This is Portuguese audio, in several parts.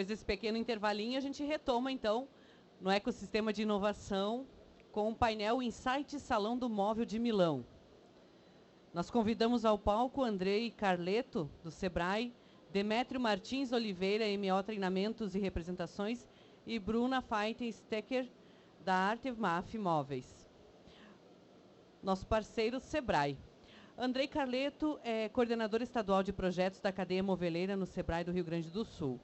Depois desse pequeno intervalinho, a gente retoma, então, no ecossistema de inovação, com o painel Insight Salão do Móvel de Milão. Nós convidamos ao palco Andrei Carleto, do Sebrae, Demétrio Martins Oliveira, MO Treinamentos e Representações, e Bruna Feiten-Stecker, da Artemaf Móveis. Nosso parceiro Sebrae. Andrei Carleto é coordenador estadual de projetos da cadeia moveleira no Sebrae do Rio Grande do Sul.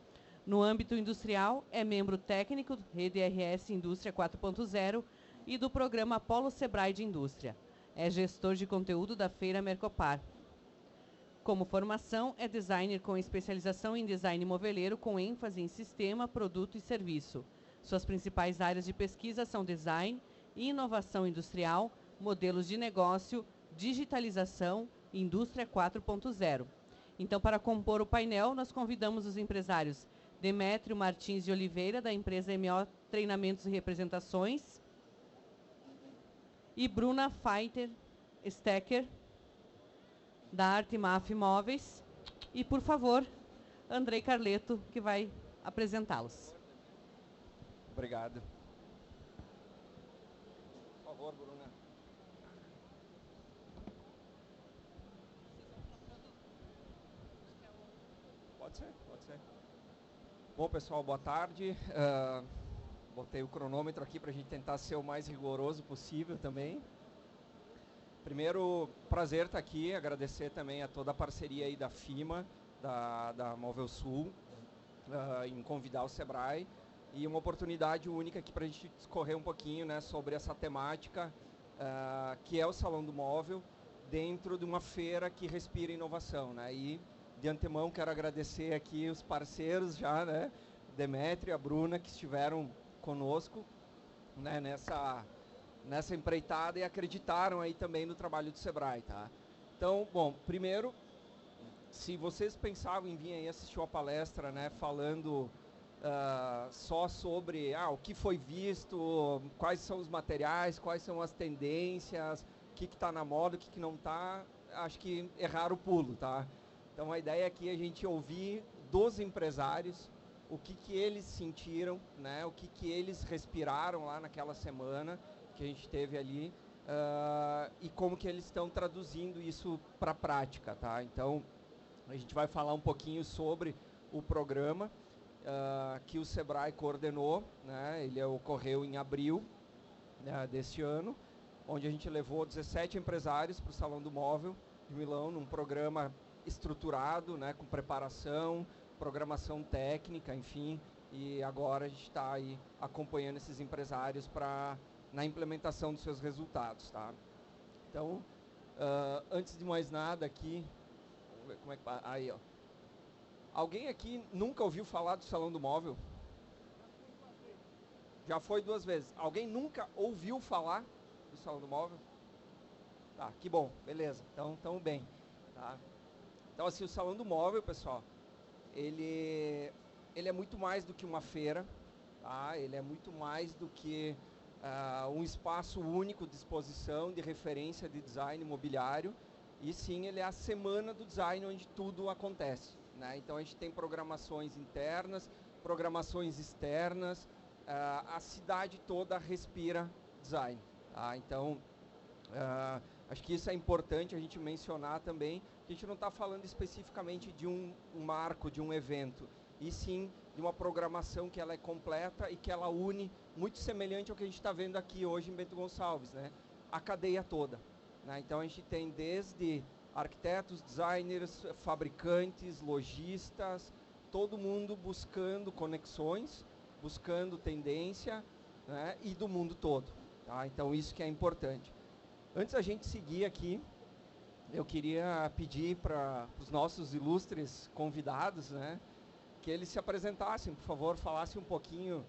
No âmbito industrial, é membro técnico do Rede RS Indústria 4.0 e do programa Apolo Sebrae de Indústria. É gestor de conteúdo da Feira Mercopar. Como formação, é designer com especialização em design moveleiro, com ênfase em sistema, produto e serviço. Suas principais áreas de pesquisa são design, inovação industrial, modelos de negócio, digitalização e indústria 4.0. Então, para compor o painel, nós convidamos os empresários Demétrio Martins de Oliveira, da empresa MO Treinamentos e Representações, e Bruna Feiter-Stecker, da Artemaf Móveis. E, por favor, Andrei Carleto, que vai apresentá-los. Obrigado. Por favor, Bruna. Pode ser, pode ser. Bom, pessoal, boa tarde. Botei o cronômetro aqui para a gente tentar ser o mais rigoroso possível também. Primeiro, prazer estar aqui, agradecer também a toda a parceria aí da FIMA, da Móvel Sul, em convidar o Sebrae, e uma oportunidade única aqui para a gente discorrer um pouquinho, né, sobre essa temática, que é o Salão do Móvel, dentro de uma feira que respira inovação, né? E, de antemão, quero agradecer aqui os parceiros já, né, Demétrio e a Bruna, que estiveram conosco, né, nessa empreitada e acreditaram aí também no trabalho do Sebrae, tá? Então, bom, primeiro, se vocês pensavam em vir aí assistir uma palestra, né, falando só sobre o que foi visto, quais são os materiais, quais são as tendências, o que está na moda, o que não está, acho que erraram o pulo, tá? Então, a ideia aqui é a gente ouvir dos empresários o que eles sentiram, né, o que eles respiraram lá naquela semana que a gente teve ali, e como que eles estão traduzindo isso para a prática, tá? Então, a gente vai falar um pouquinho sobre o programa que o Sebrae coordenou, né? Ele ocorreu em abril, né, deste ano, onde a gente levou 17 empresários para o Salão do Móvel de Milão, num programa estruturado, né, com preparação, programação técnica, enfim, e agora a gente está aí acompanhando esses empresários na implementação dos seus resultados, tá? Então, antes de mais nada aqui, vamos ver como é que tá, aí, ó. Alguém aqui nunca ouviu falar do Salão do Móvel? Já foi 2 vezes. Alguém nunca ouviu falar do Salão do Móvel? Tá, que bom, beleza. Então, estamos bem, tá? Então, assim, o Salão do Móvel, pessoal, ele é muito mais do que uma feira, tá? Ele é muito mais do que um espaço único de exposição, de referência de design imobiliário, e sim, ele é a semana do design onde tudo acontece, né? Então, a gente tem programações internas, programações externas, a cidade toda respira design, tá? Então, acho que isso é importante a gente mencionar também, que a gente não está falando especificamente de um marco, de um evento, e sim de uma programação que ela é completa e que ela une, muito semelhante ao que a gente está vendo aqui hoje em Bento Gonçalves, né? A cadeia toda, né? Então, a gente tem desde arquitetos, designers, fabricantes, lojistas, todo mundo buscando conexões, buscando tendência, né? E do mundo todo, tá? Então, isso que é importante. Antes da gente seguir aqui, eu queria pedir para os nossos ilustres convidados, né, que eles se apresentassem, por favor, falassem um pouquinho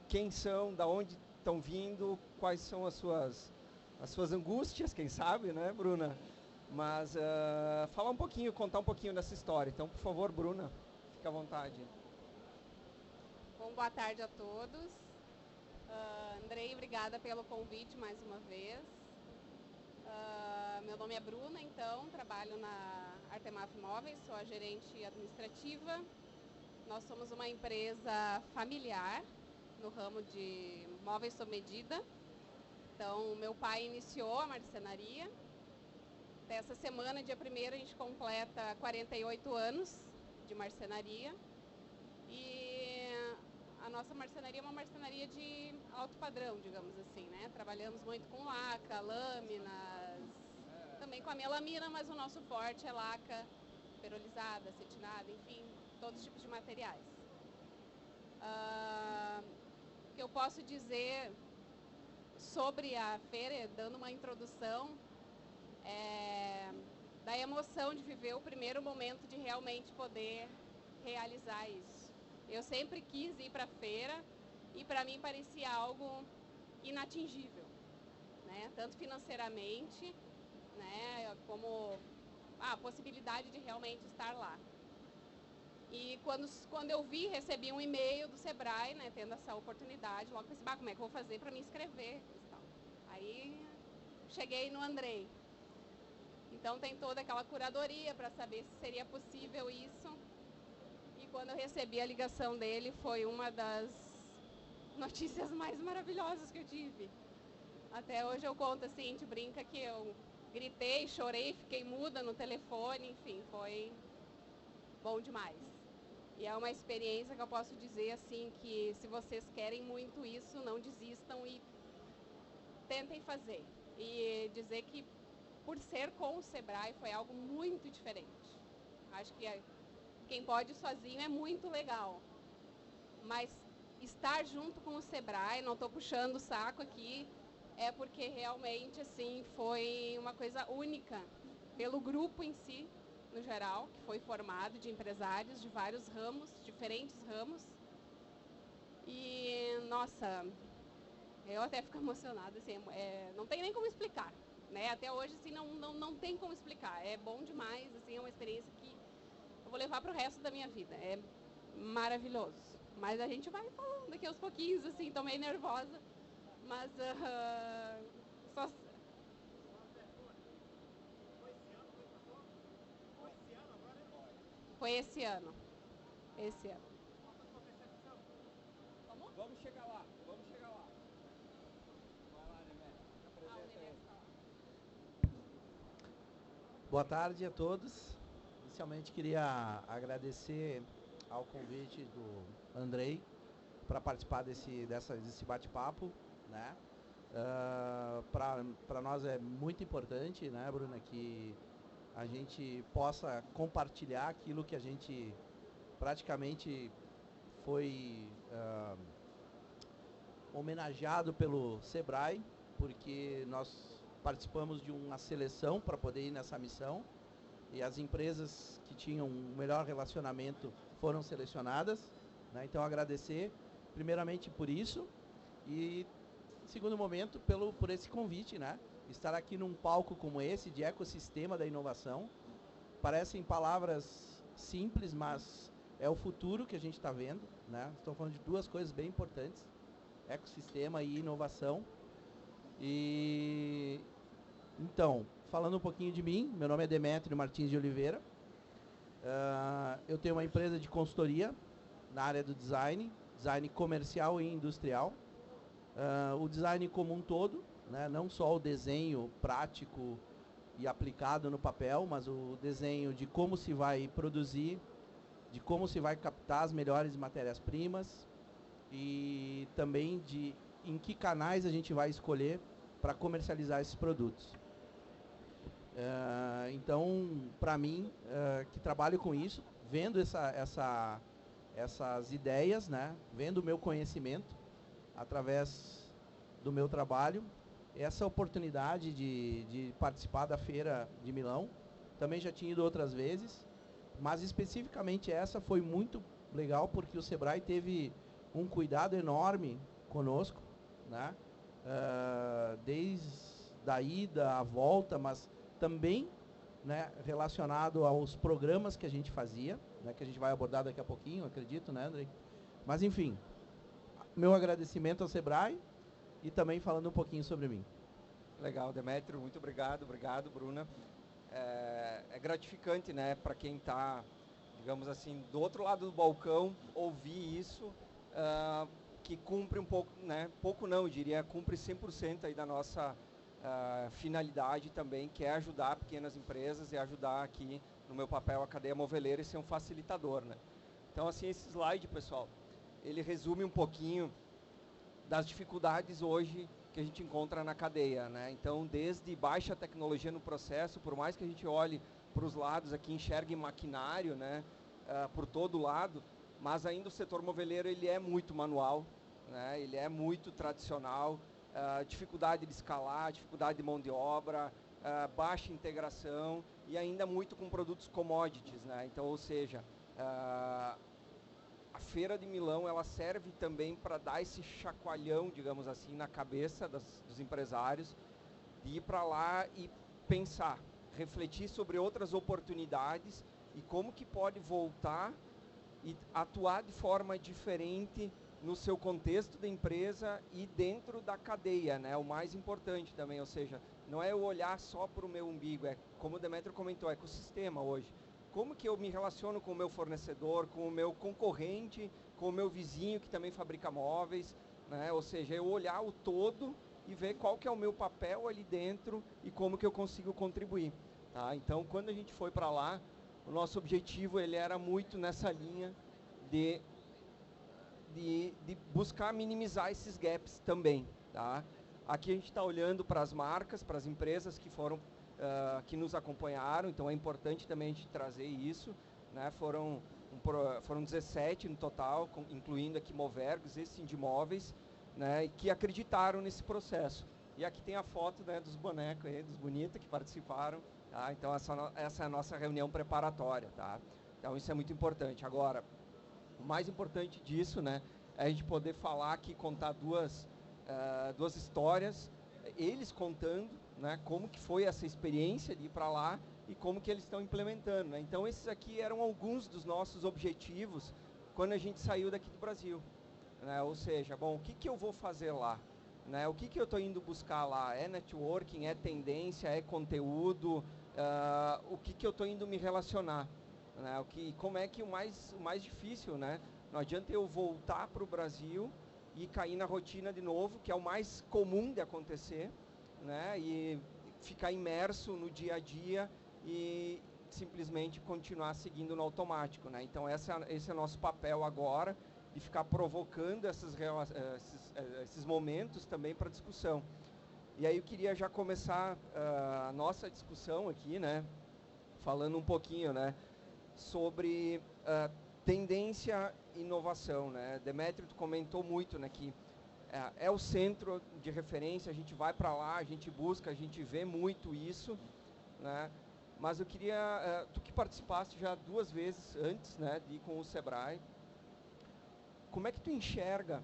quem são, da onde estão vindo, quais são as suas angústias, quem sabe, né, Bruna? Mas falar um pouquinho, contar um pouquinho dessa história. Então, por favor, Bruna, fique à vontade. Bom, boa tarde a todos. Andrei, obrigada pelo convite mais uma vez. Meu nome é Bruna, então, trabalho na Artemaf Móveis, sou a gerente administrativa Nós somos uma empresa familiar no ramo de móveis sob medida. Então, meu pai iniciou a marcenaria. Essa semana, dia 1º, a gente completa 48 anos de marcenaria. E a nossa marcenaria é uma marcenaria de alto padrão, digamos assim, né? Trabalhamos muito com laca, lâminas, também com a melamina, mas o nosso forte é laca perolizada, acetinada, enfim, todos os tipos de materiais. O que eu posso dizer sobre a feira, dando uma introdução, da emoção de viver o primeiro momento de realmente poder realizar isso. Eu sempre quis ir para a feira e para mim parecia algo inatingível, né? Tanto financeiramente, né, como a possibilidade de realmente estar lá. E quando eu recebi um e-mail do Sebrae, né, tendo essa oportunidade, logo pensei, como é que eu vou fazer para me inscrever? Aí cheguei no Andrei. Então tem toda aquela curadoria para saber se seria possível isso. E quando eu recebi a ligação dele, foi uma das notícias mais maravilhosas que eu tive. Até hoje eu conto assim, a gente brinca que eu gritei, chorei, fiquei muda no telefone, enfim, foi bom demais. E é uma experiência que eu posso dizer assim, que se vocês querem muito isso, não desistam e tentem fazer. E dizer que por ser com o Sebrae foi algo muito diferente. Acho que quem pode ir sozinho é muito legal. Mas estar junto com o Sebrae, não estou puxando o saco aqui, é porque realmente assim, foi uma coisa única pelo grupo em si, no geral, que foi formado de empresários de vários ramos, diferentes ramos. E, nossa, eu até fico emocionada, assim, não tem nem como explicar, né? Até hoje, assim, não tem como explicar. É bom demais, assim, é uma experiência que eu vou levar para o resto da minha vida. É maravilhoso. Mas a gente vai falando aqui aos pouquinhos, assim, tô meio nervosa. Mas só... Foi esse ano. Esse ano. Como? Vamos chegar lá, vamos chegar lá. Vai lá, Demetrio, apresenta ele. Boa tarde a todos. Inicialmente queria agradecer ao convite do Andrei para participar desse bate-papo, né? Para nós é muito importante, né, Bruna, que a gente possa compartilhar aquilo que a gente praticamente foi homenageado pelo Sebrae, porque nós participamos de uma seleção para poder ir nessa missão e as empresas que tinham um melhor relacionamento foram selecionadas, né? Então agradecer primeiramente por isso e em segundo momento por esse convite, né? Estar aqui num palco como esse de ecossistema da inovação. Parecem palavras simples, mas é o futuro que a gente está vendo, né? Estou falando de duas coisas bem importantes: ecossistema e inovação. E então, falando um pouquinho de mim, meu nome é Demetrio Martins de Oliveira. Eu tenho uma empresa de consultoria na área do design comercial e industrial. O design como um todo, né, não só o desenho prático e aplicado no papel, mas o desenho de como se vai produzir, de como se vai captar as melhores matérias-primas e também de em que canais a gente vai escolher para comercializar esses produtos. Então, para mim, que trabalho com isso, vendo essas ideias, né, vendo o meu conhecimento através do meu trabalho, essa oportunidade de participar da Feira de Milão, também já tinha ido outras vezes, mas especificamente essa foi muito legal porque o Sebrae teve um cuidado enorme conosco, né, desde a ida, a volta, mas também, né, relacionado aos programas que a gente fazia, né, que a gente vai abordar daqui a pouquinho, acredito, né, Andrei? Mas, enfim, meu agradecimento ao Sebrae e também falando um pouquinho sobre mim. Legal, Demetrio, muito obrigado, Bruna. É gratificante, né, para quem está digamos assim, do outro lado do balcão, ouvir isso, que cumpre um pouco, né, pouco não, eu diria, cumpre 100% aí da nossa finalidade também, que é ajudar pequenas empresas e ajudar aqui, no meu papel, a cadeia moveleira e ser um facilitador, né. Então, assim, esse slide, pessoal, ele resume um pouquinho das dificuldades hoje que a gente encontra na cadeia, né. Então, desde baixa tecnologia no processo, por mais que a gente olhe para os lados aqui, enxergue maquinário, né, por todo lado, mas ainda o setor moveleiro ele é muito manual, né, ele é muito tradicional, dificuldade de escalar, dificuldade de mão de obra, baixa integração e ainda muito com produtos commodities, né. Então, ou seja, a Feira de Milão ela serve também para dar esse chacoalhão, digamos assim, na cabeça dos empresários, de ir para lá e pensar, refletir sobre outras oportunidades e como que pode voltar e atuar de forma diferente no seu contexto da empresa e dentro da cadeia, né? O mais importante também, ou seja, não é eu olhar só para o meu umbigo, é como o Demetrio comentou, é ecossistema hoje. Como que eu me relaciono com o meu fornecedor, com o meu concorrente, com o meu vizinho que também fabrica móveis, né? Ou seja, eu olhar o todo e ver qual que é o meu papel ali dentro e como que eu consigo contribuir. Tá? Então, quando a gente foi para lá, o nosso objetivo ele era muito nessa linha de buscar minimizar esses gaps também. Tá? Aqui a gente está olhando para as marcas, para as empresas que foram que nos acompanharam, então é importante também a gente trazer isso, né? Foram 17 no total, incluindo aqui Movergs e Sindimóveis, né? Que acreditaram nesse processo. E aqui tem a foto, né, dos bonecos aí, dos bonitos que participaram, tá? Então essa é a nossa reunião preparatória, tá? Então isso é muito importante. Agora, o mais importante disso, né, é a gente poder falar aqui, contar duas histórias, eles contando, né, como que foi essa experiência de ir para lá e como que eles estão implementando, né? Então esses aqui eram alguns dos nossos objetivos quando a gente saiu daqui do Brasil, né? Ou seja, bom, o que que eu vou fazer lá, né? O que que eu estou indo buscar lá? É networking, é tendência, é conteúdo, o que que eu estou indo me relacionar, né? Como é que o mais difícil, né? Não adianta eu voltar para o Brasil e cair na rotina de novo, que é o mais comum de acontecer, né, e ficar imerso no dia a dia e simplesmente continuar seguindo no automático, né? Então esse é o nosso papel agora, de ficar provocando esses momentos também para discussão. E aí eu queria já começar a nossa discussão aqui, né, falando um pouquinho, né, sobre tendência e inovação, né? Demetrio, tu comentou muito, né, que é o centro de referência, a gente vai para lá, a gente busca, a gente vê muito isso, né? Mas eu queria, tu que participaste já 2 vezes antes, né, de ir com o Sebrae, como é que tu enxerga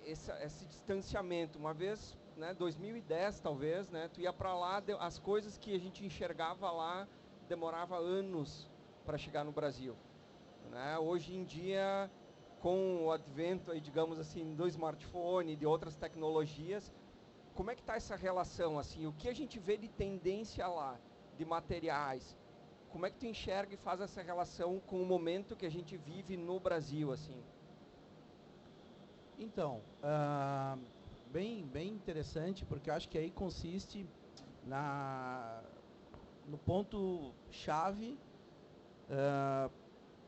esse distanciamento? Uma vez, né, 2010 talvez, né, tu ia para lá, as coisas que a gente enxergava lá demorava anos para chegar no Brasil, né? Hoje em dia, com o advento, aí, digamos assim, do smartphone e de outras tecnologias, como é que está essa relação, assim, o que a gente vê de tendência lá, de materiais, como é que tu enxerga e faz essa relação com o momento que a gente vive no Brasil, assim? Então, bem interessante, porque eu acho que aí consiste no ponto-chave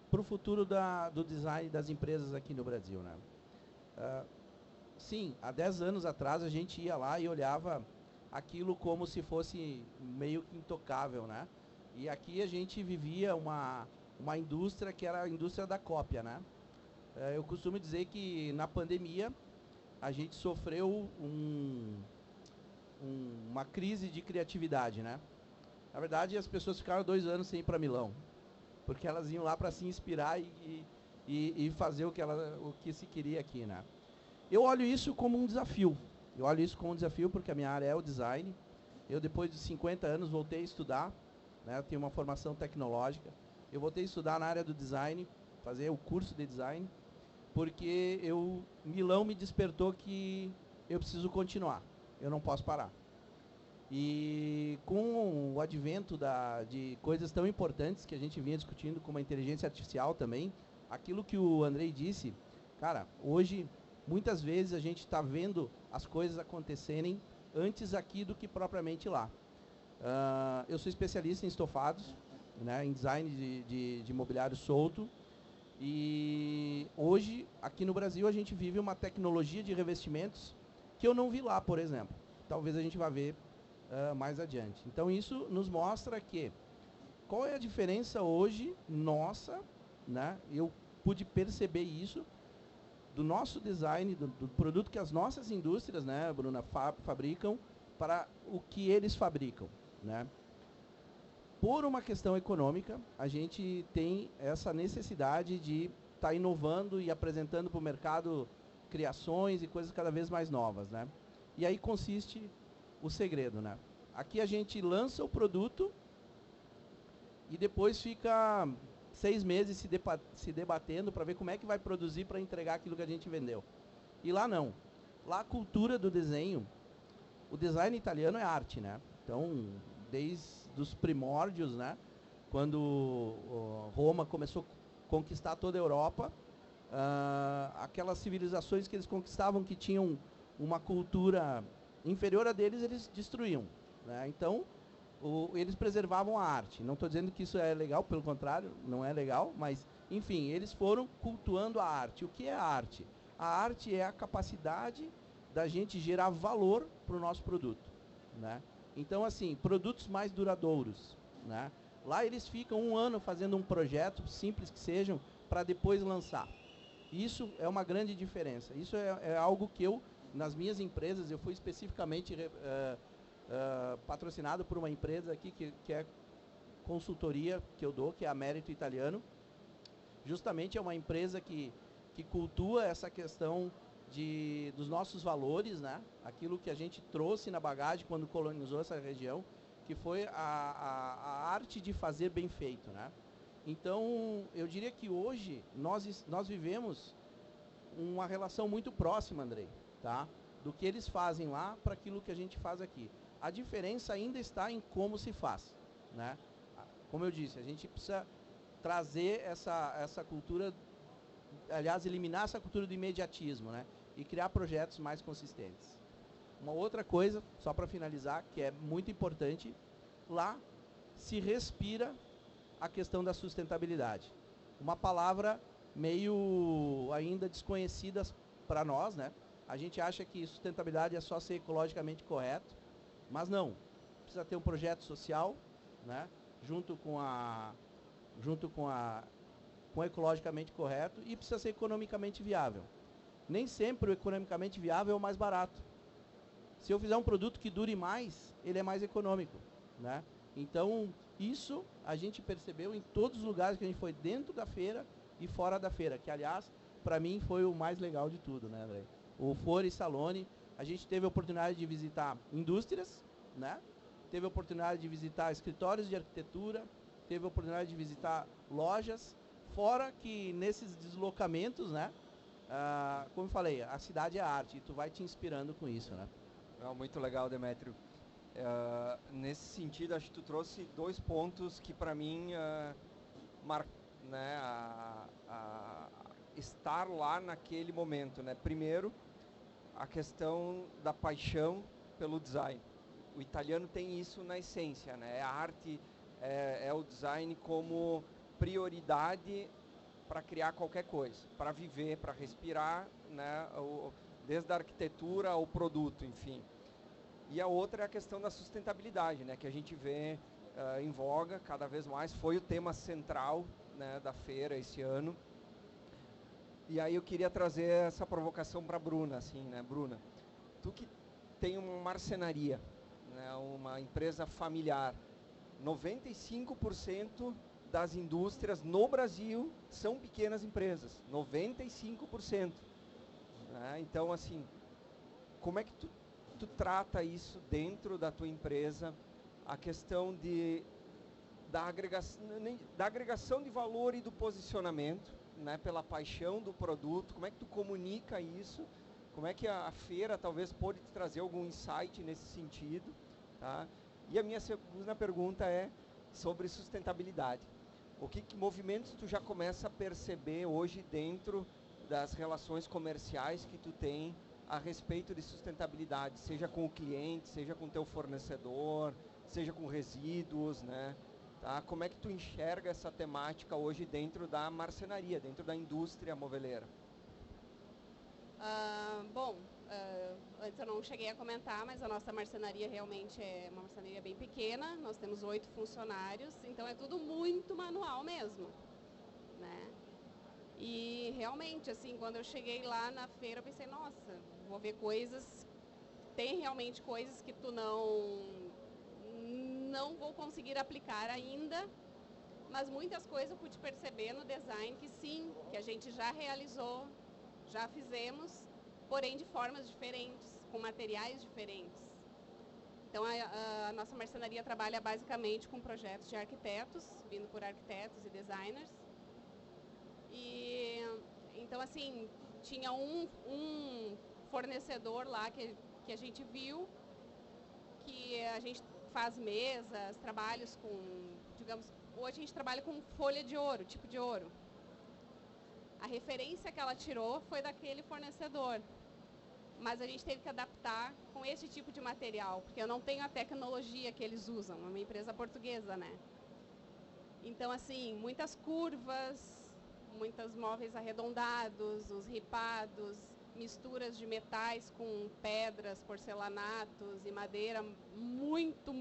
para o futuro do design das empresas aqui no Brasil, né? Sim, há 10 anos atrás a gente ia lá e olhava aquilo como se fosse meio que intocável, né? E aqui a gente vivia uma indústria que era a indústria da cópia, né? Eu costumo dizer que na pandemia a gente sofreu uma crise de criatividade, né? Na verdade, as pessoas ficaram 2 anos sem ir para Milão, porque elas iam lá para se inspirar e fazer o que se queria aqui, né? Eu olho isso como um desafio. Eu olho isso como um desafio porque a minha área é o design. Eu, depois de 50 anos, voltei a estudar, né? Eu tenho uma formação tecnológica. Eu voltei a estudar na área do design, fazer o curso de design, porque Milão me despertou que eu preciso continuar. Eu não posso parar. E com o advento de coisas tão importantes que a gente vinha discutindo, como a inteligência artificial também, aquilo que o Andrei disse, cara, hoje, muitas vezes a gente está vendo as coisas acontecerem antes aqui do que propriamente lá. Eu sou especialista em estofados, né, em design de mobiliário solto, e hoje, aqui no Brasil, a gente vive uma tecnologia de revestimentos que eu não vi lá, por exemplo. Talvez a gente vá ver mais adiante. Então, isso nos mostra que qual é a diferença hoje nossa, né? Eu pude perceber isso do nosso design, do produto que as nossas indústrias, né, Bruna, fabricam para o que eles fabricam, né? Por uma questão econômica, a gente tem essa necessidade de estar inovando e apresentando para o mercado criações e coisas cada vez mais novas, né? E aí consiste o segredo, né? Aqui a gente lança o produto e depois fica 6 meses se debatendo para ver como é que vai produzir para entregar aquilo que a gente vendeu. E lá não. Lá a cultura do desenho, o design italiano é arte, né? Então, desde os primórdios, né? Quando Roma começou a conquistar toda a Europa, aquelas civilizações que eles conquistavam que tinham uma cultura inferior a deles, eles destruíam, né? Então, eles preservavam a arte. Não estou dizendo que isso é legal, pelo contrário, não é legal, mas, enfim, eles foram cultuando a arte. O que é a arte? A arte é a capacidade da gente gerar valor para o nosso produto, né? Então, assim, produtos mais duradouros, né? Lá eles ficam 1 ano fazendo um projeto, simples que sejam, para depois lançar. Isso é uma grande diferença. Isso é algo que eu, nas minhas empresas, eu fui especificamente patrocinado por uma empresa aqui que é consultoria que eu dou, que é a Mérito Italiano. Justamente é uma empresa que cultua essa questão dos nossos valores, né? Aquilo que a gente trouxe na bagagem quando colonizou essa região, que foi a arte de fazer bem feito, né? Então, eu diria que hoje nós vivemos uma relação muito próxima, Andrei, tá? Do que eles fazem lá para aquilo que a gente faz aqui. A diferença ainda está em como se faz, né? Como eu disse, a gente precisa trazer essa cultura, aliás, eliminar essa cultura do imediatismo, né? E criar projetos mais consistentes. Uma outra coisa, só para finalizar, que é muito importante, lá se respira a questão da sustentabilidade. Uma palavra meio ainda desconhecida para nós, né? A gente acha que sustentabilidade é só ser ecologicamente correto, mas não. Precisa ter um projeto social, né? Junto com o ecologicamente correto, e precisa ser economicamente viável. Nem sempre o economicamente viável é o mais barato. Se eu fizer um produto que dure mais, ele é mais econômico, né? Então, isso a gente percebeu em todos os lugares que a gente foi, dentro da feira e fora da feira, que, aliás, para mim foi o mais legal de tudo, né, André? O Fora e Salone, a gente teve a oportunidade de visitar indústrias, né? Teve a oportunidade de visitar escritórios de arquitetura, teve a oportunidade de visitar lojas, fora que nesses deslocamentos, né? Como eu falei, a cidade é arte, e tu vai te inspirando com isso, né? Muito legal, Demétrio. Nesse sentido, acho que tu trouxe 2 pontos que para mim né, estar lá naquele momento, né? Primeiro, a questão da paixão pelo design. O italiano tem isso na essência, né? A arte é o design como prioridade para criar qualquer coisa, para viver, para respirar, né? Desde a arquitetura ao produto, enfim. E a outra é a questão da sustentabilidade, né? Que a gente vê em voga cada vez mais. Foi o tema central, né, da feira esse ano. E aí eu queria trazer essa provocação para a Bruna, assim, né? Bruna, tu que tem uma marcenaria, né, uma empresa familiar, 95% das indústrias no Brasil são pequenas empresas, 95%. Né? Então, assim, como é que tu trata isso dentro da tua empresa, a questão da agregação de valor e do posicionamento, né, pela paixão do produto? Como é que tu comunica isso? Como é que a feira talvez pode te trazer algum insight nesse sentido? Tá? E a minha segunda pergunta é sobre sustentabilidade. O que movimentos tu já começa a perceber hoje dentro das relações comerciais que tu tem a respeito de sustentabilidade, seja com o cliente, seja com o teu fornecedor, seja com resíduos, né? Tá? Como é que tu enxerga essa temática hoje dentro da marcenaria, dentro da indústria moveleira? Bom, antes eu não cheguei a comentar, mas a nossa marcenaria realmente é uma marcenaria bem pequena. Nós temos 8 funcionários, então é tudo muito manual mesmo, né? E realmente, assim, quando eu cheguei lá na feira, eu pensei, nossa, vou ver coisas, tem realmente coisas que tu não vou conseguir aplicar ainda, mas muitas coisas eu pude perceber no design que sim, que a gente já realizou, já fizemos, porém de formas diferentes, com materiais diferentes. Então a nossa marcenaria trabalha basicamente com projetos de arquitetos, vindo por arquitetos e designers. E então assim, tinha um fornecedor lá que a gente viu, que a gente faz mesas, trabalhos com, digamos, hoje a gente trabalha com folha de ouro, tipo de ouro. A referência que ela tirou foi daquele fornecedor, mas a gente teve que adaptar com esse tipo de material, porque eu não tenho a tecnologia que eles usam, é uma empresa portuguesa, né? Então, assim, muitas curvas, muitos móveis arredondados, os ripados, misturas de metais com pedras, porcelanatos e madeira, muito.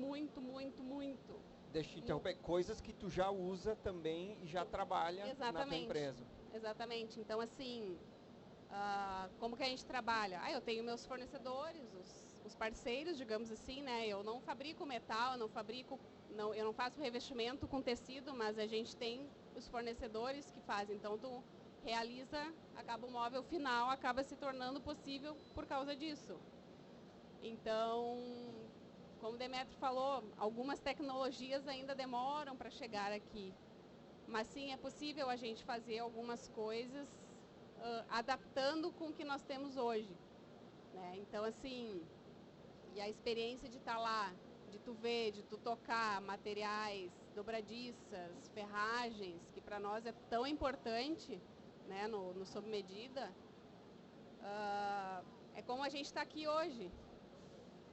Deixa eu te interromper, coisas que tu já usa também e já trabalha na tua empresa. Exatamente. Então, assim, como que a gente trabalha? Eu tenho meus fornecedores, os parceiros, digamos assim, né? Eu não fabrico metal, eu não faço revestimento com tecido, mas a gente tem os fornecedores que fazem. Então, tu realiza, acaba o móvel final, acaba se tornando possível por causa disso. Então, como o Demetrio falou, algumas tecnologias ainda demoram para chegar aqui. Mas sim, é possível a gente fazer algumas coisas adaptando com o que nós temos hoje, né? Então, assim, e a experiência de estar lá, de tu ver, de tu tocar materiais, dobradiças, ferragens, que para nós é tão importante, né, no sob medida, é como a gente está aqui hoje.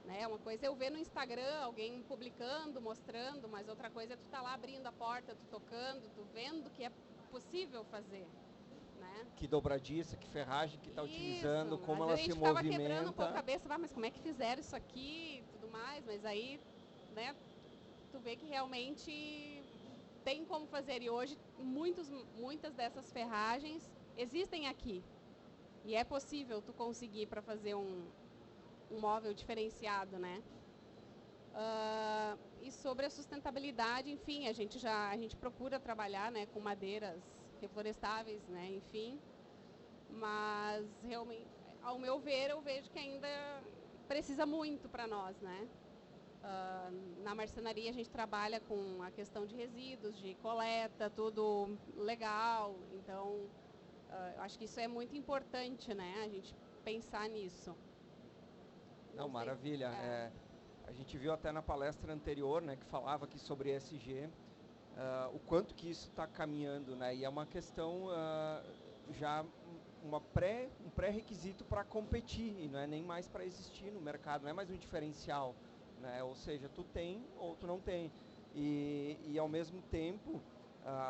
Né? Uma coisa é eu ver no Instagram alguém publicando, mostrando, mas outra coisa é tu estar lá abrindo a porta, tu tocando, tu vendo que é possível fazer. Né? Que dobradiça, que ferragem que está utilizando, como ela se movimenta. A gente ficava quebrando um pouco a cabeça, mas como é que fizeram isso aqui e tudo mais, mas aí, né, tu vê que realmente tem como fazer. E hoje muitas dessas ferragens existem aqui. E é possível tu conseguir para fazer um móvel diferenciado, né? E sobre a sustentabilidade, enfim, a gente procura trabalhar, né, com madeiras reflorestáveis, né, enfim, mas realmente, ao meu ver, eu vejo que ainda precisa muito para nós, né? Na marcenaria a gente trabalha com a questão de resíduos, de coleta, tudo legal, então acho que isso é muito importante, né, a gente pensar nisso. Não, maravilha. A gente viu até na palestra anterior, né, que falava aqui sobre ESG, o quanto que isso está caminhando, né? E é uma questão já um pré-requisito para competir, e não é nem mais para existir no mercado, não é mais um diferencial, né? Ou seja, tu tem ou tu não tem. E ao mesmo tempo,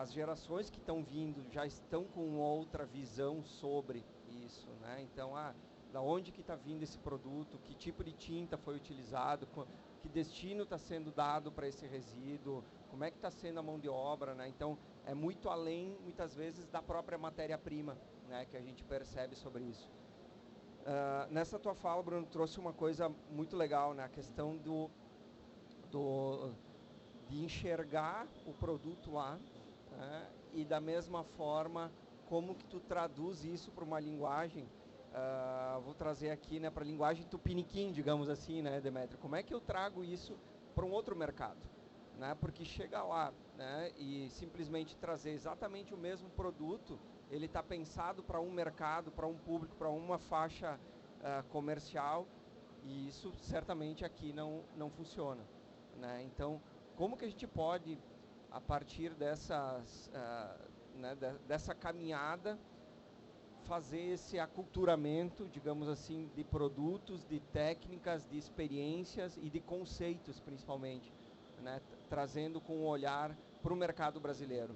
as gerações que estão vindo já estão com outra visão sobre isso, né? Então, da onde que está vindo esse produto, que tipo de tinta foi utilizado, que destino está sendo dado para esse resíduo, como é que está sendo a mão de obra, né? Então, é muito além, muitas vezes, da própria matéria-prima, né, que a gente percebe sobre isso. Nessa tua fala, Bruno, trouxe uma coisa muito legal, né? A questão de enxergar o produto lá, né? E da mesma forma, como que tu traduz isso para uma linguagem. Vou trazer aqui, né, para a linguagem tupiniquim, digamos assim, né, Demetrio? Como é que eu trago isso para um outro mercado? Né? Porque chega lá, né, e simplesmente trazer exatamente o mesmo produto, ele está pensado para um mercado, para um público, para uma faixa comercial, E isso certamente aqui não funciona, né? Então, como que a gente pode, a partir dessa caminhada, fazer esse aculturamento, digamos assim, de produtos, de técnicas, de experiências e de conceitos, principalmente, né? Trazendo com um olhar para o mercado brasileiro?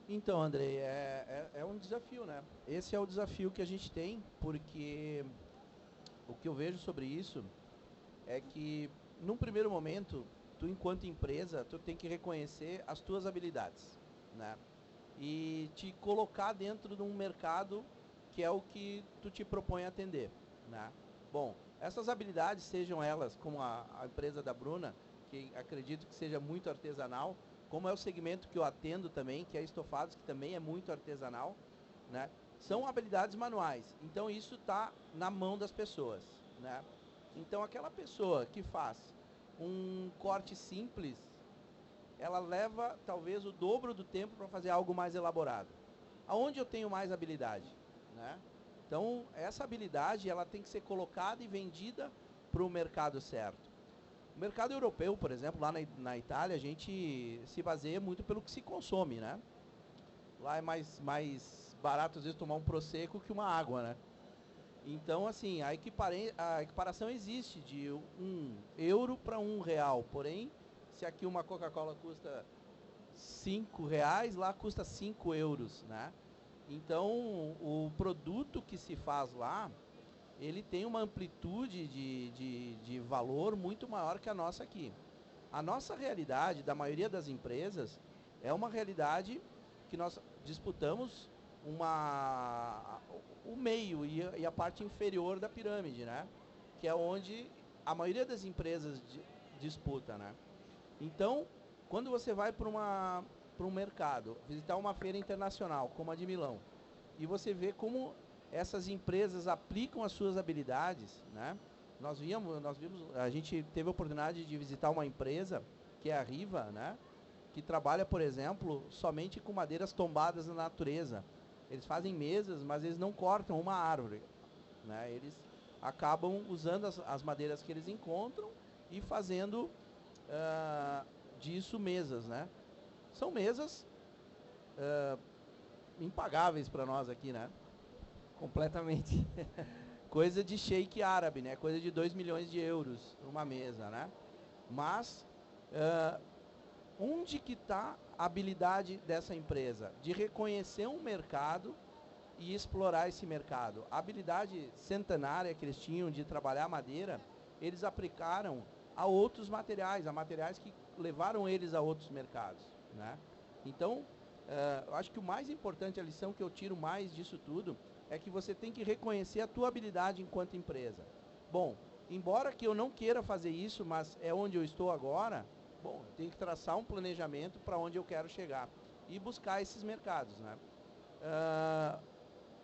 Então, Andrei, é um desafio, né? Esse é o desafio que a gente tem, porque o que eu vejo sobre isso é que, num primeiro momento, tu, enquanto empresa, tu tem que reconhecer as tuas habilidades, né? E te colocar dentro de um mercado que é o que tu te propõe a atender, né? Bom, essas habilidades, sejam elas como a empresa da Bruna, que acredito que seja muito artesanal, como é o segmento que eu atendo também, que é estofados, que também é muito artesanal, né? São habilidades manuais. Então isso está na mão das pessoas, né? Então aquela pessoa que faz um corte simples, ela leva talvez o dobro do tempo para fazer algo mais elaborado. Aonde eu tenho mais habilidade, né? Então essa habilidade ela tem que ser colocada e vendida para o mercado certo. O mercado europeu, por exemplo, lá na Itália, a gente se baseia muito pelo que se consome, né? Lá é mais barato, às vezes, tomar um Prosecco que uma água, né? Então, assim, a equiparação existe de €1 para R$ 1. Porém, se aqui uma Coca-Cola custa R$ 5, lá custa €5, né? Então, o produto que se faz lá, ele tem uma amplitude de valor muito maior que a nossa aqui. A nossa realidade, da maioria das empresas, é uma realidade que nós disputamos o meio e a parte inferior da pirâmide, né? Que é onde a maioria das empresas disputa, né? Então, quando você vai para um mercado, visitar uma feira internacional, como a de Milão, e você vê como essas empresas aplicam as suas habilidades, né? Nós vimos, a gente teve a oportunidade de visitar uma empresa, que é a Riva, né? Que trabalha, por exemplo, somente com madeiras tombadas na natureza. Eles fazem mesas, mas eles não cortam uma árvore, né? Eles acabam usando as madeiras que eles encontram e fazendo disso mesas, né? São mesas impagáveis para nós aqui, né? Completamente. Coisa de sheik árabe, né? Coisa de 2 milhões de euros uma mesa, né? Mas onde que está a habilidade dessa empresa? De reconhecer um mercado e explorar esse mercado. A habilidade centenária que eles tinham de trabalhar madeira, eles aplicaram a outros materiais, a materiais que levaram eles a outros mercados, né? Então, eu acho que o mais importante, a lição que eu tiro mais disso tudo, é que você tem que reconhecer a tua habilidade enquanto empresa. Bom, embora que eu não queira fazer isso, mas é onde eu estou agora, bom, eu tenho que traçar um planejamento para onde eu quero chegar e buscar esses mercados, né?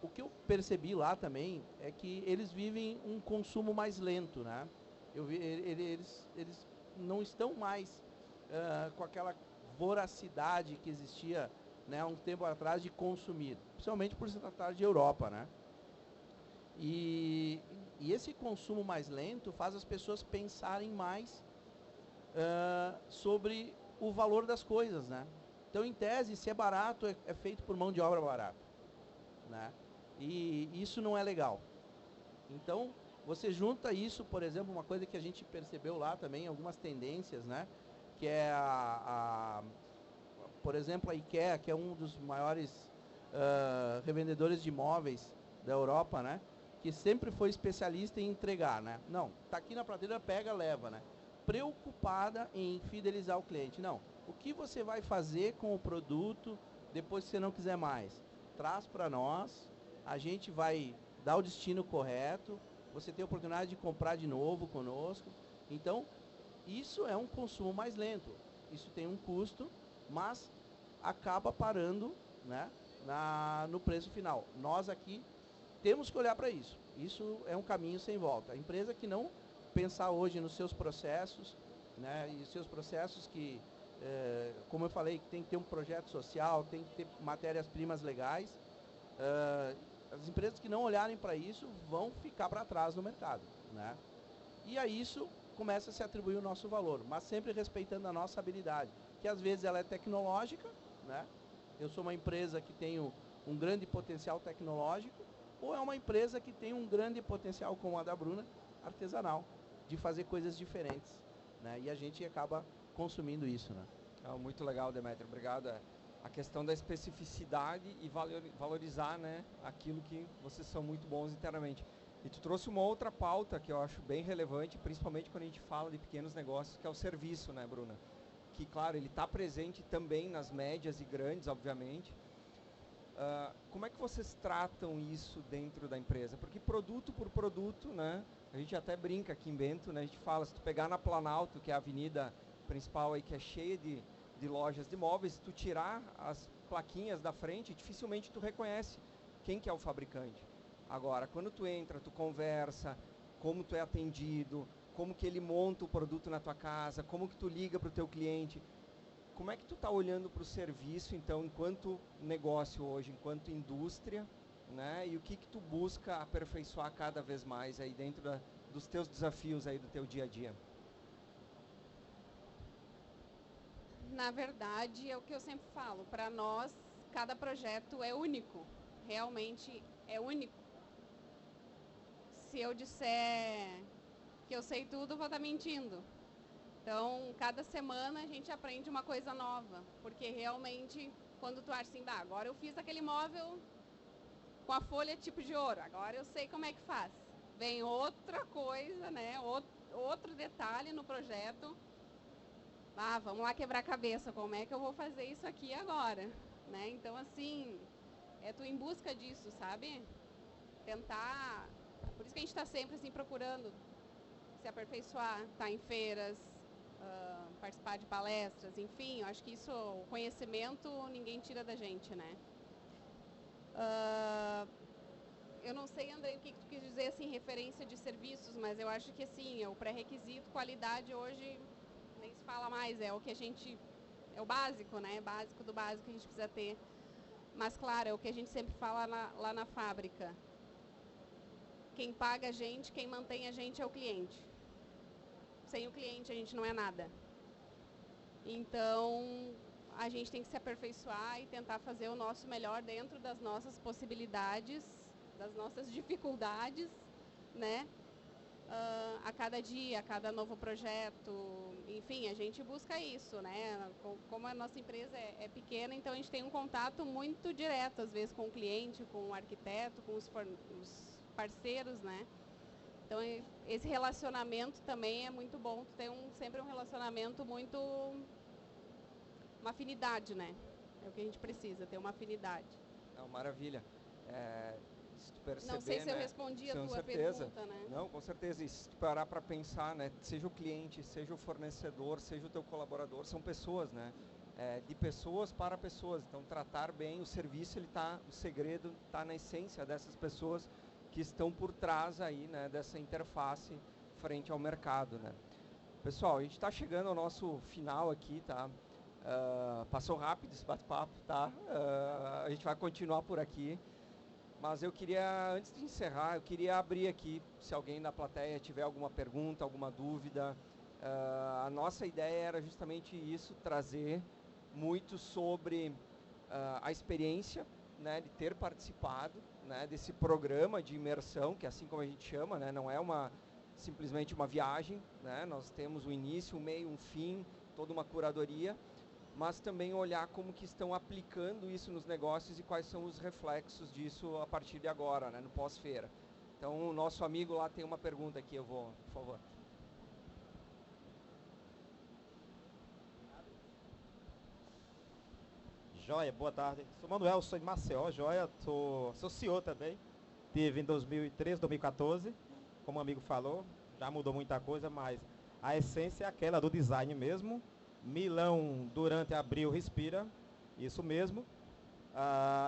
O que eu percebi lá também é que eles vivem um consumo mais lento, né? Eles não estão mais com aquela voracidade que existia, né, um tempo atrás de consumir, principalmente por se tratar de Europa, né? E esse consumo mais lento faz as pessoas pensarem mais sobre o valor das coisas, né? Então, em tese, se é barato, é feito por mão de obra barata, né? E isso não é legal. Então, você junta isso, por exemplo, uma coisa que a gente percebeu lá também, algumas tendências, né? Que é por exemplo, a IKEA, que é um dos maiores revendedores de imóveis da Europa, né? Que sempre foi especialista em entregar, né? Não, tá aqui na prateleira, pega, leva, né? Preocupada em fidelizar o cliente. Não, o que você vai fazer com o produto depois que você não quiser mais? Traz para nós, a gente vai dar o destino correto, você tem a oportunidade de comprar de novo conosco. Então, isso é um consumo mais lento. Isso tem um custo, mas acaba parando, né, no preço final. Nós aqui temos que olhar para isso. Isso é um caminho sem volta. A empresa que não pensar hoje nos seus processos, né, e seus processos que, como eu falei, tem que ter um projeto social, tem que ter matérias-primas legais, as empresas que não olharem para isso vão ficar para trás no mercado, né? E a isso começa a se atribuir o nosso valor, mas sempre respeitando a nossa habilidade, que às vezes ela é tecnológica, né? Eu sou uma empresa que tem um grande potencial tecnológico, ou é uma empresa que tem um grande potencial, como a da Bruna, artesanal, de fazer coisas diferentes, né? E a gente acaba consumindo isso, né? Muito legal, Demetrio, obrigado. A questão da especificidade e valorizar, né, aquilo que vocês são muito bons internamente. E tu trouxe uma outra pauta que eu acho bem relevante, principalmente quando a gente fala de pequenos negócios, que é o serviço, né, Bruna? Que, claro, ele está presente também nas médias e grandes, obviamente. Como é que vocês tratam isso dentro da empresa? Porque produto por produto, né, a gente até brinca aqui em Bento, né, a gente fala, se tu pegar na Planalto, que é a avenida principal aí, que é cheia de lojas de móveis, se tu tirar as plaquinhas da frente, dificilmente tu reconhece quem que é o fabricante. Agora, quando tu entra, tu conversa, como tu é atendido, como que ele monta o produto na tua casa, como que tu liga para o teu cliente. Como é que tu está olhando para o serviço, então, enquanto negócio hoje, enquanto indústria, né? E o que tu busca aperfeiçoar cada vez mais aí dentro dos teus desafios aí do teu dia a dia? Na verdade, é o que eu sempre falo, para nós, cada projeto é único, realmente é único. Se eu disser que eu sei tudo, vou estar mentindo. Então, cada semana a gente aprende uma coisa nova, porque realmente, quando tu acha assim, agora eu fiz aquele móvel com a folha tipo de ouro, agora eu sei como é que faz. Vem outra coisa, né, outro detalhe no projeto. Vamos lá quebrar a cabeça, como é que eu vou fazer isso aqui agora, né? Então, assim, tu em busca disso, sabe? Tentar, por isso que a gente está sempre, assim, procurando se aperfeiçoar, estar em feiras, participar de palestras, enfim, eu acho que isso, o conhecimento, ninguém tira da gente, né? Eu não sei, André, o que tu quis dizer, assim, referência de serviços, mas eu acho que, assim, o pré-requisito, qualidade, hoje nem se fala mais, é o que a gente, é o básico, né, básico do básico que a gente precisa ter, mas claro, é o que a gente sempre fala lá na fábrica, quem paga a gente, quem mantém a gente é o cliente, sem o cliente a gente não é nada, então a gente tem que se aperfeiçoar e tentar fazer o nosso melhor dentro das nossas possibilidades, das nossas dificuldades, né? A cada dia, a cada novo projeto, enfim, a gente busca isso, né? Como a nossa empresa é pequena, então a gente tem um contato muito direto, às vezes, com o cliente, com o arquiteto, com os parceiros, né? Então, esse relacionamento também é muito bom, tu tem sempre um relacionamento muito... uma afinidade, né? É o que a gente precisa, ter uma afinidade. Maravilha. Se tu perceber, não sei se eu né, respondi a com tua certeza. pergunta, né? Não, com certeza. E se tu parar para pensar, né, seja o cliente, seja o fornecedor, seja o teu colaborador, são pessoas, né? De pessoas para pessoas. Então, tratar bem o serviço, o segredo está na essência dessas pessoas que estão por trás aí, né, dessa interface frente ao mercado, né? Pessoal, a gente está chegando ao nosso final aqui, tá? Passou rápido esse bate-papo, tá? A gente vai continuar por aqui. Mas eu queria, antes de encerrar, eu queria abrir aqui, se alguém da plateia tiver alguma pergunta, alguma dúvida. A nossa ideia era justamente isso, trazer muito sobre a experiência, né, de ter participado, né, desse programa de imersão, que é assim como a gente chama, né, não é simplesmente uma viagem, né, nós temos um início, um meio, um fim, toda uma curadoria, mas também olhar como que estão aplicando isso nos negócios e quais são os reflexos disso a partir de agora, né, no pós-feira. Então, o nosso amigo lá tem uma pergunta aqui, eu vou, por favor. Joia, boa tarde. Sou Manuel, sou de Maceió, joia, sou CEO também. Tive em 2013, 2014, como o amigo falou, já mudou muita coisa, mas a essência é aquela do design mesmo. Milão, durante abril, respira, isso mesmo.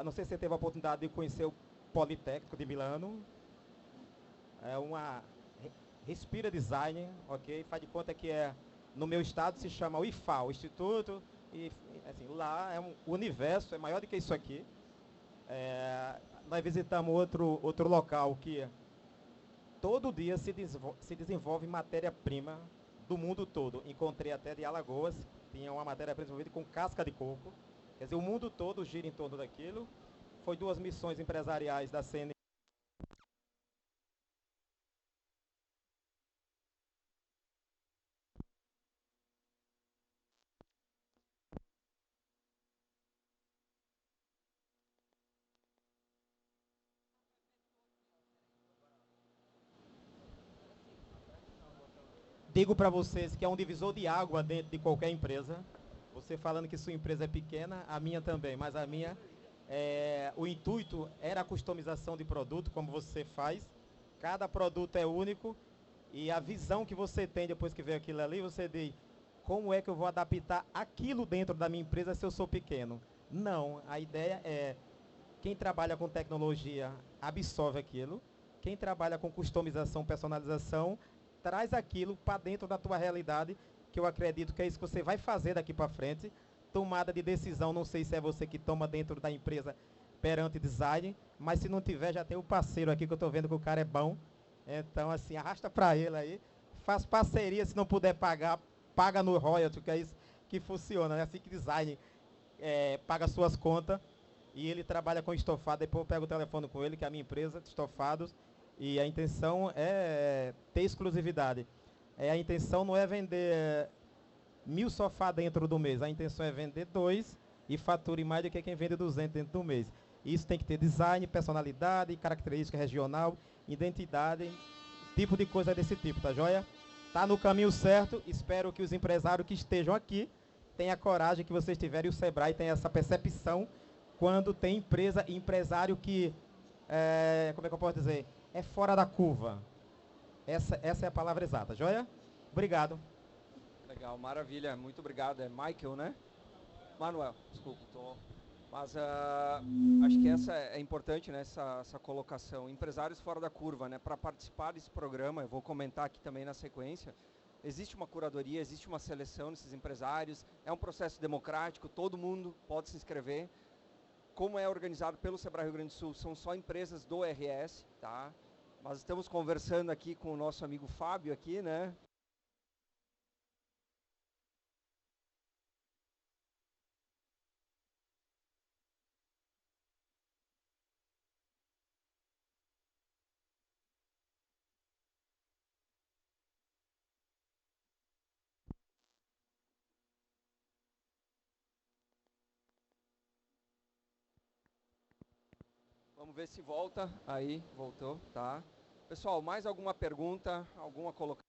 Não sei se você teve a oportunidade de conhecer o Politécnico de Milano. É respira design, ok? Faz de conta que no meu estado se chama o IFA, o Instituto, e assim, lá o universo é maior do que isso aqui. nós visitamos outro local que todo dia se desenvolve matéria-prima do mundo todo. Encontrei até de Alagoas, tinha uma matéria-prima desenvolvida com casca de coco. Quer dizer, o mundo todo gira em torno daquilo. Foi 2 missões empresariais da CN. Digo para vocês que é um divisor de água dentro de qualquer empresa. Você falando que sua empresa é pequena, a minha também, mas a minha, o intuito era a customização de produto, como você faz. Cada produto é único e a visão que você tem depois que vê aquilo ali, você diz, como é que eu vou adaptar aquilo dentro da minha empresa se eu sou pequeno? Não, a ideia é, quem trabalha com tecnologia absorve aquilo, quem trabalha com customização, personalização, traz aquilo para dentro da tua realidade, que eu acredito que é isso que você vai fazer daqui para frente. Tomada de decisão, não sei se é você que toma dentro da empresa perante design, mas se não tiver, já tem o parceiro aqui que eu estou vendo que o cara é bom. Então, assim, arrasta para ele aí, faz parceria, se não puder pagar, paga no royalty, que é isso que funciona, né? Assim que design paga suas contas e ele trabalha com estofado, depois eu pego o telefone com ele, que é a minha empresa, de estofados, e a intenção é ter exclusividade. A intenção não é vender 1000 sofás dentro do mês, a intenção é vender 2 e fature mais do que quem vende 200 dentro do mês. Isso tem que ter design, personalidade, característica regional, identidade, tipo de coisa desse tipo, tá joia? Tá no caminho certo, espero que os empresários que estejam aqui tenham a coragem que vocês tiverem, e o Sebrae tenha essa percepção quando tem empresa e empresário que, como é que eu posso dizer, é fora da curva. Essa é a palavra exata, joia? Obrigado. Legal, maravilha, muito obrigado. É Michael, né? Manuel, desculpa, mas acho que essa é importante, né, essa colocação. Empresários fora da curva, né? Para participar desse programa, eu vou comentar aqui também na sequência, existe uma curadoria, existe uma seleção desses empresários, é um processo democrático, todo mundo pode se inscrever. Como é organizado pelo Sebrae Rio Grande do Sul, são só empresas do RS, tá? Mas estamos conversando aqui com o nosso amigo Fábio aqui, né? Vamos ver se volta. Aí, voltou, tá? Pessoal, mais alguma pergunta? Alguma colocação?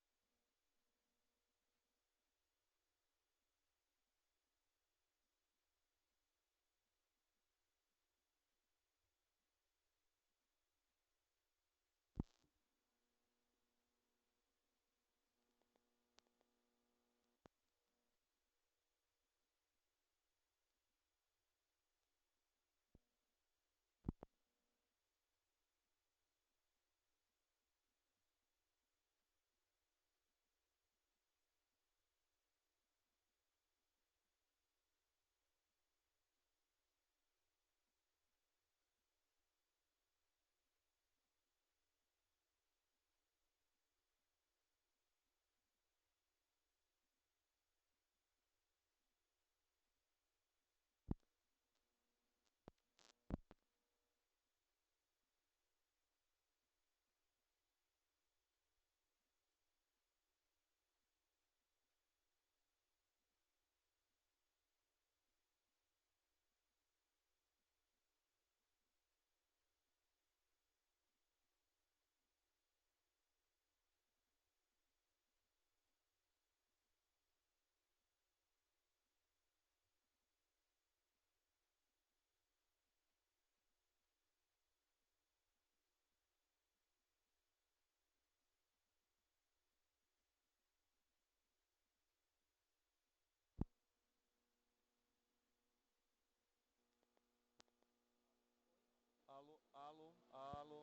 Alô, alô, alô.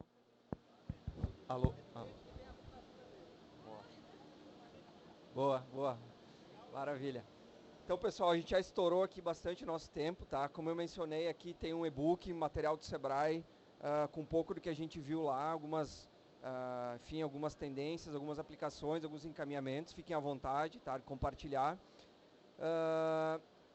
Alô, alô. Boa, boa. Maravilha. Então, pessoal, a gente já estourou aqui bastante nosso tempo, tá? Como eu mencionei aqui, tem um e-book, material do Sebrae, com um pouco do que a gente viu lá, algumas tendências, algumas aplicações, alguns encaminhamentos. Fiquem à vontade, tá, de compartilhar.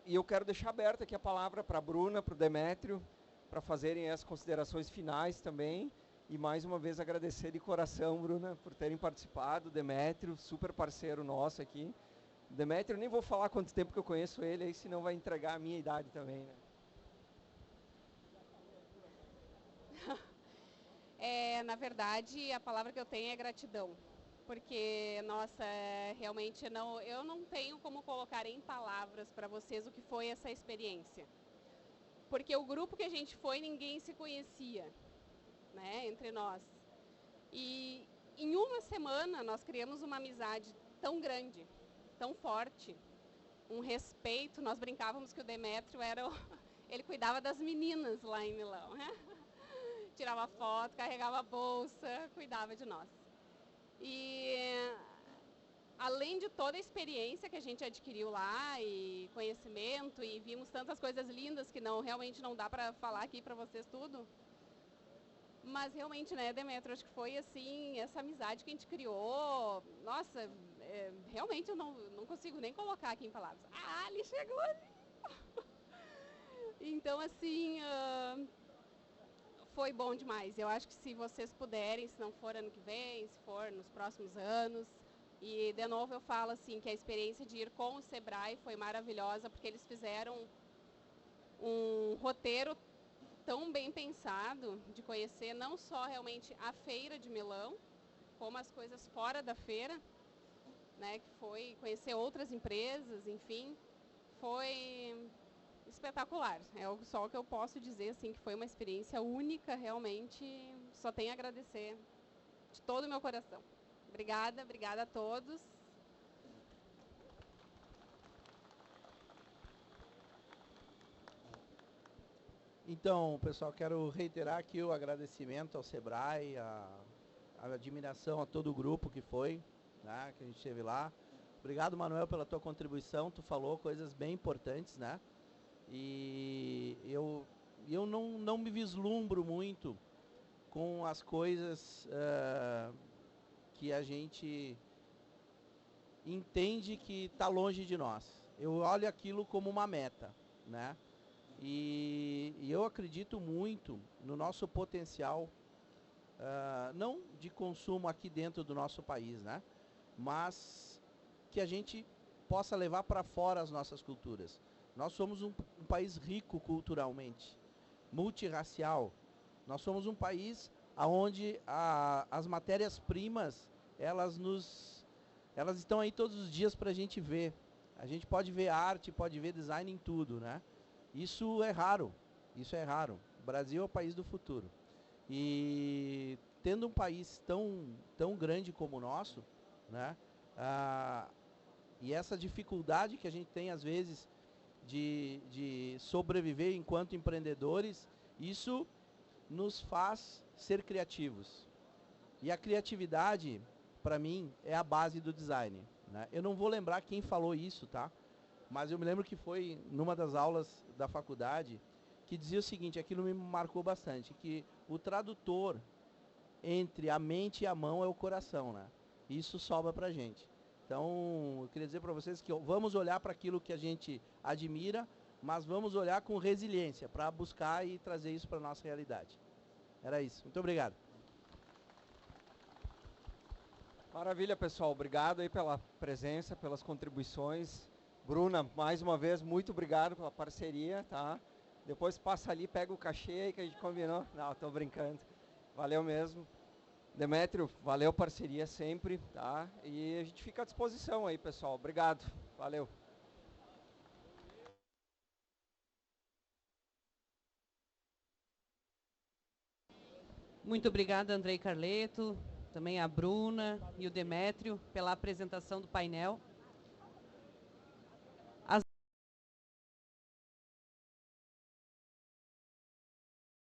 E eu quero deixar aberta aqui a palavra para a Bruna, para o Demétrio, para fazerem as considerações finais também. E mais uma vez agradecer de coração, Bruna, por terem participado. Demétrio, super parceiro nosso aqui. Demétrio, nem vou falar quanto tempo que eu conheço ele, aí senão vai entregar a minha idade também, né? Na verdade, a palavra que eu tenho é gratidão. Porque, nossa, realmente eu não tenho como colocar em palavras para vocês o que foi essa experiência. Porque o grupo que a gente foi, ninguém se conhecia, né, entre nós. E em uma semana nós criamos uma amizade tão grande, tão forte, um respeito. Nós brincávamos que o Demétrio ele cuidava das meninas lá em Milão, né? Tirava foto, carregava a bolsa, cuidava de nós. E além de toda a experiência que a gente adquiriu lá e conhecimento, e vimos tantas coisas lindas que realmente não dá para falar aqui para vocês tudo. Mas realmente, né, Demétrio, acho que foi assim, essa amizade que a gente criou. Nossa, realmente eu não consigo nem colocar aqui em palavras. Ah, ele chegou ali! Então, assim, foi bom demais. Eu acho que se vocês puderem, se não for ano que vem, se for nos próximos anos. E, de novo, eu falo assim, que a experiência de ir com o Sebrae foi maravilhosa, porque eles fizeram um roteiro tão bem pensado de conhecer não só realmente a feira de Milão, como as coisas fora da feira, né, que foi conhecer outras empresas, enfim, foi espetacular. É só o que eu posso dizer, assim, que foi uma experiência única, realmente, só tenho a agradecer de todo o meu coração. Obrigada, obrigada a todos. Então, pessoal, quero reiterar aqui o agradecimento ao Sebrae, a admiração a todo o grupo que foi, né, que a gente esteve lá. Obrigado, Manuel, pela tua contribuição. Tu falou coisas bem importantes, né? E eu não me vislumbro muito com as coisas que a gente entende que está longe de nós. Eu olho aquilo como uma meta, né? E eu acredito muito no nosso potencial, não de consumo aqui dentro do nosso país, né? Mas que a gente possa levar para fora as nossas culturas. Nós somos um país rico culturalmente, multirracial. Nós somos um país onde as matérias-primas, elas estão aí todos os dias para a gente ver. A gente pode ver arte, pode ver design em tudo, né? Isso é raro, isso é raro. O Brasil é o país do futuro. E tendo um país tão grande como o nosso, né? E essa dificuldade que a gente tem às vezes de sobreviver enquanto empreendedores, isso nos faz ser criativos. E a criatividade, para mim, é a base do design, né? Eu não vou lembrar quem falou isso, tá? Mas eu me lembro que foi numa das aulas da faculdade que dizia o seguinte, aquilo me marcou bastante, que o tradutor entre a mente e a mão é o coração, né? Isso sobra pra gente. Então, eu queria dizer para vocês que vamos olhar para aquilo que a gente admira, mas vamos olhar com resiliência para buscar e trazer isso para a nossa realidade. Era isso. Muito obrigado. Maravilha, pessoal. Obrigado aí pela presença, pelas contribuições. Bruna, mais uma vez, muito obrigado pela parceria, tá? Depois passa ali, pega o cachê aí que a gente combinou. Não, tô brincando. Valeu mesmo. Demétrio, valeu parceria sempre, tá? E a gente fica à disposição aí, pessoal. Obrigado. Valeu. Muito obrigada, Andrei Carleto, também a Bruna e o Demétrio pela apresentação do painel.